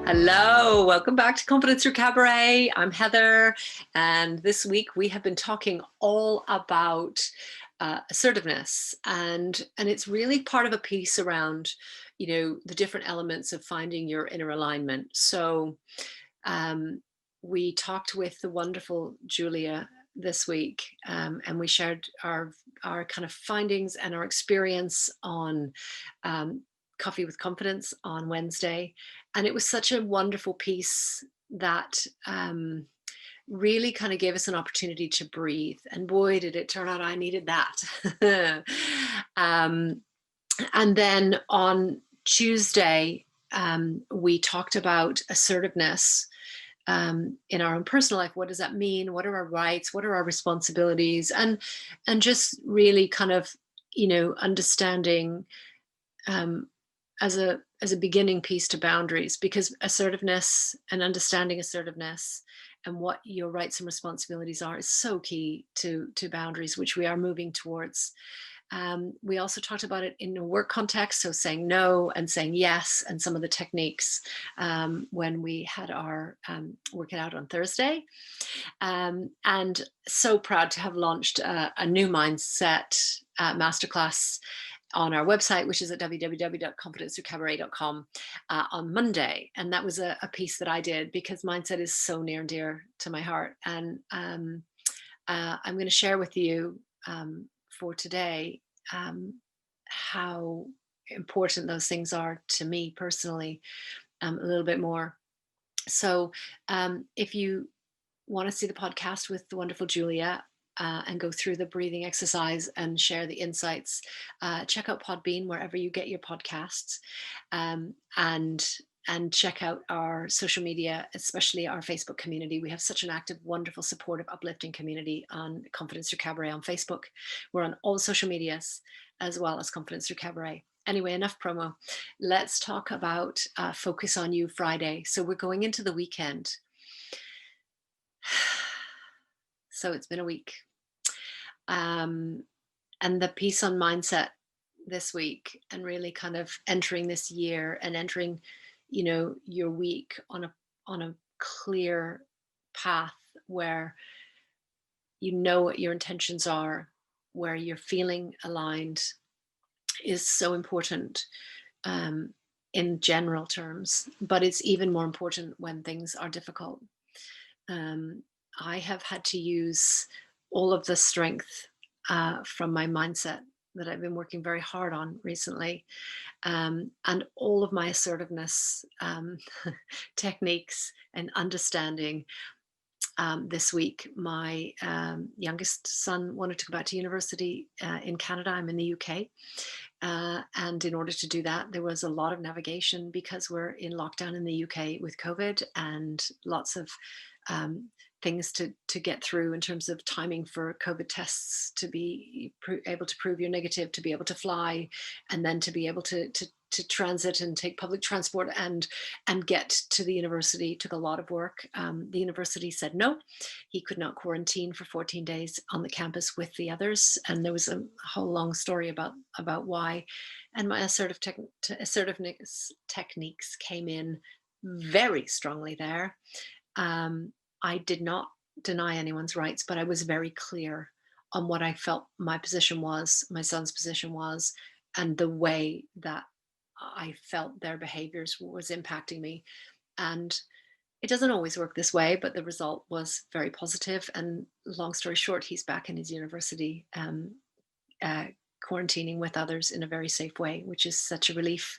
Hello, welcome back to Confidence Through Cabaret. I'm Heather, and this week we have been talking all about assertiveness, and it's really part of a piece around, the different elements of finding your inner alignment. So we talked with the wonderful Julia this week, and we shared our kind of findings and our experience on Coffee with Confidence on Wednesday. And it was such a wonderful piece that really kind of gave us an opportunity to breathe. And boy, did it turn out I needed that. And then on Tuesday, we talked about assertiveness in our own personal life. What does that mean? What are our rights? What are our responsibilities? And just really kind of, understanding as a beginning piece to boundaries, because assertiveness and understanding assertiveness and what your rights and responsibilities are is so key to boundaries, which we are moving towards. We also talked about it in a work context, so saying no and saying yes, and some of the techniques when we had our work it out on Thursday. And so proud to have launched a new mindset masterclass on our website, which is at www.confidencethroughcabaret.com on Monday. And that was a piece that I did because mindset is so near and dear to my heart. And I'm going to share with you for today how important those things are to me personally, a little bit more. So if you want to see the podcast with the wonderful Julia, and go through the breathing exercise and share the insights, check out Podbean wherever you get your podcasts, and check out our social media, especially our Facebook community. We have such an active, wonderful, supportive, uplifting community on Confidence Through Cabaret on Facebook. We're on all social medias as well as Confidence Through Cabaret. Anyway, enough promo. Let's talk about Focus on You Friday. So we're going into the weekend. So it's been a week. And the piece on mindset this week, and really kind of entering this year and entering, your week on a clear path where you know what your intentions are, where you're feeling aligned, is so important in general terms, but it's even more important when things are difficult. I have had to use all of the strength from my mindset that I've been working very hard on recently, and all of my assertiveness techniques and understanding. This week, my youngest son wanted to go back to university in Canada. I'm in the UK. And in order to do that, there was a lot of navigation because we're in lockdown in the UK with COVID, and lots of things to get through in terms of timing for COVID tests to be able to prove you're negative, to be able to fly, and then to be able to transit and take public transport and get to the university. Took a lot of work. The university said no, he could not quarantine for 14 days on the campus with the others, and there was a whole long story about why. And my assertiveness techniques came in very strongly there. I did not deny anyone's rights, but I was very clear on what I felt my position was, my son's position was, and the way that I felt their behaviors was impacting me. And it doesn't always work this way, but the result was very positive. And long story short, he's back in his university, quarantining with others in a very safe way, which is such a relief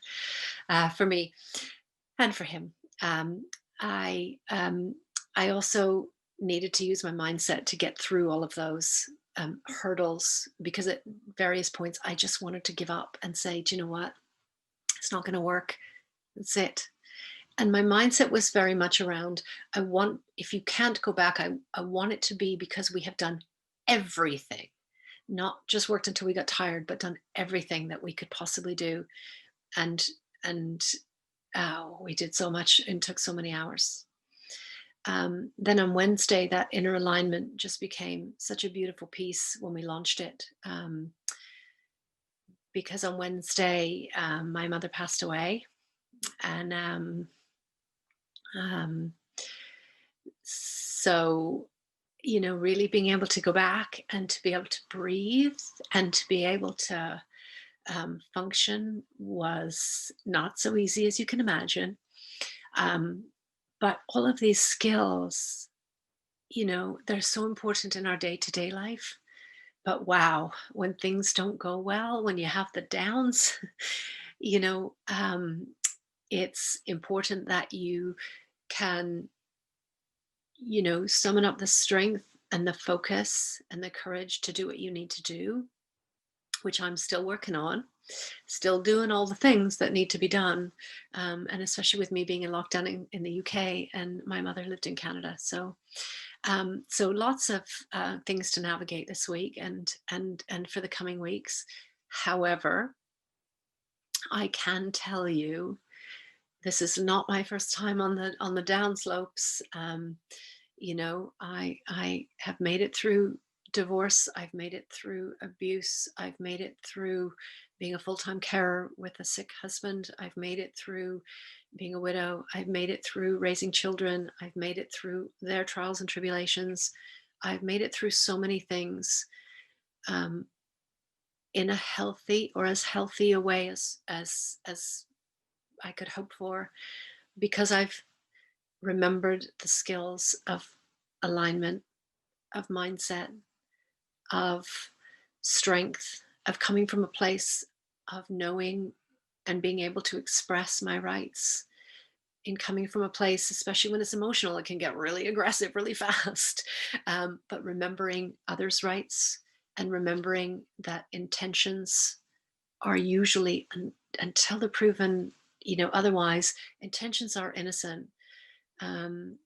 for me and for him. I also needed to use my mindset to get through all of those hurdles, because at various points I just wanted to give up and say, do you know what? It's not going to work. That's it. And my mindset was very much around, if you can't go back, I want it to be because we have done everything, not just worked until we got tired, but done everything that we could possibly do. And we did so much and took so many hours. Then on Wednesday, that inner alignment just became such a beautiful piece when we launched it. Because on Wednesday, my mother passed away, and Um, so, really being able to go back and to be able to breathe and to be able to function was not so easy as you can imagine. Um, but all of these skills, they're so important in our day to day life. But wow, when things don't go well, when you have the downs, you know, um, it's important that you can, summon up the strength and the focus and the courage to do what you need to do, which I'm still working on, still doing all the things that need to be done. And especially with me being in lockdown in the UK, and my mother lived in Canada. So lots of things to navigate this week and for the coming weeks. However, I can tell you this is not my first time on the downslopes. I have made it through divorce. I've made it through abuse. I've made it through being a full-time carer with a sick husband. I've made it through being a widow. I've made it through raising children. I've made it through their trials and tribulations. I've made it through so many things, um, in a healthy, or as healthy a way as I could hope for, because I've remembered the skills of alignment, of mindset, of strength, of coming from a place of knowing and being able to express my rights, in coming from a place, especially when it's emotional, it can get really aggressive really fast. But remembering others' rights and remembering that intentions are usually, until they're proven, otherwise, intentions are innocent. Um,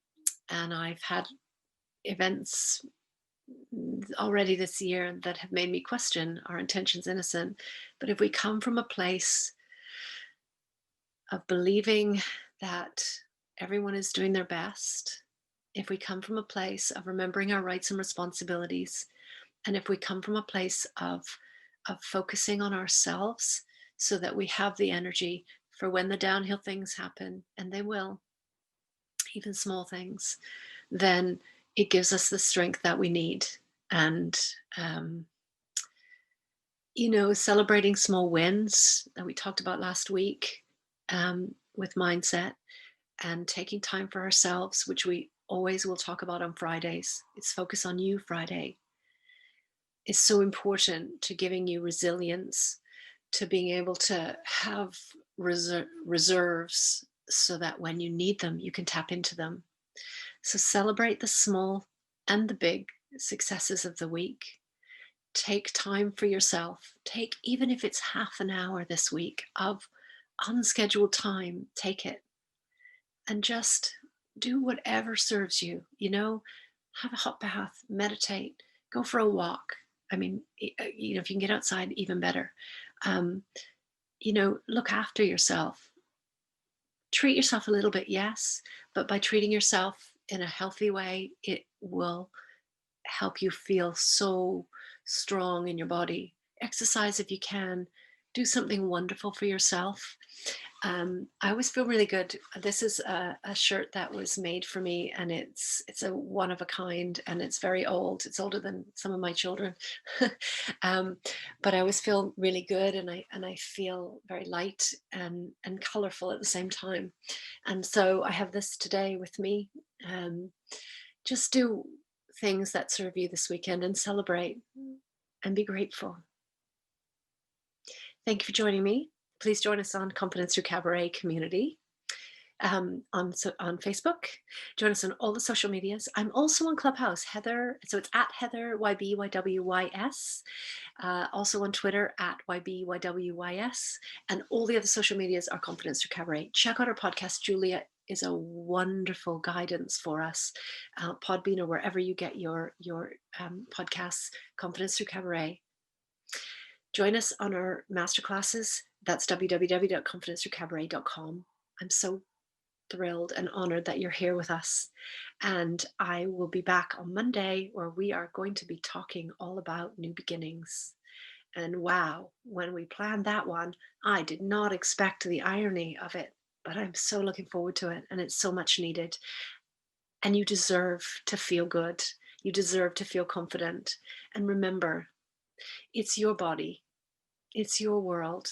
and I've had events already this year that have made me question, our intentions innocent? But if we come from a place of believing that everyone is doing their best, if we come from a place of remembering our rights and responsibilities, and if we come from a place of focusing on ourselves so that we have the energy for when the downhill things happen, and they will, even small things, then it gives us the strength that we need. And um, celebrating small wins that we talked about last week, with mindset, and taking time for ourselves, which we always will talk about on Fridays. It's Focus on You Friday. Is so important to giving you resilience, to being able to have reserves so that when you need them, you can tap into them. So celebrate the small and the big successes of the week. Take time for yourself. Take, even if it's half an hour this week of unscheduled time, take it and just do whatever serves you. Have a hot bath, meditate, go for a walk. I mean, if you can get outside, even better. Um, look after yourself. Treat yourself a little bit, yes, but by treating yourself in a healthy way, it will help you feel so strong in your body. Exercise if you can. Do something wonderful for yourself. I always feel really good. This is a shirt that was made for me, and it's a one of a kind, and it's very old. It's older than some of my children, um, but I always feel really good, and I feel very light and colorful at the same time. And so I have this today with me. Um, just do things that serve you this weekend and celebrate and be grateful. Thank you for joining me. Please join us on Confidence Through Cabaret community, on Facebook. Join us on all the social medias. I'm also on Clubhouse, Heather. So it's at Heather YBYWYS. Also on Twitter at YBYWYS. And all the other social medias are Confidence Through Cabaret. Check out our podcast. Julia is a wonderful guidance for us. Podbean, or wherever you get your podcasts, Confidence Through Cabaret. Join us on our masterclasses. That's www.confidencethroughcabaret.com. I'm so thrilled and honored that you're here with us. And I will be back on Monday, where we are going to be talking all about new beginnings. And wow, when we planned that one, I did not expect the irony of it. but I'm so looking forward to it, and it's so much needed. And you deserve to feel good. You deserve to feel confident. And remember, it's your body, it's your world,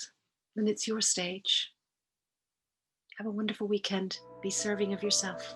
and it's your stage. Have a wonderful weekend. Be serving of yourself.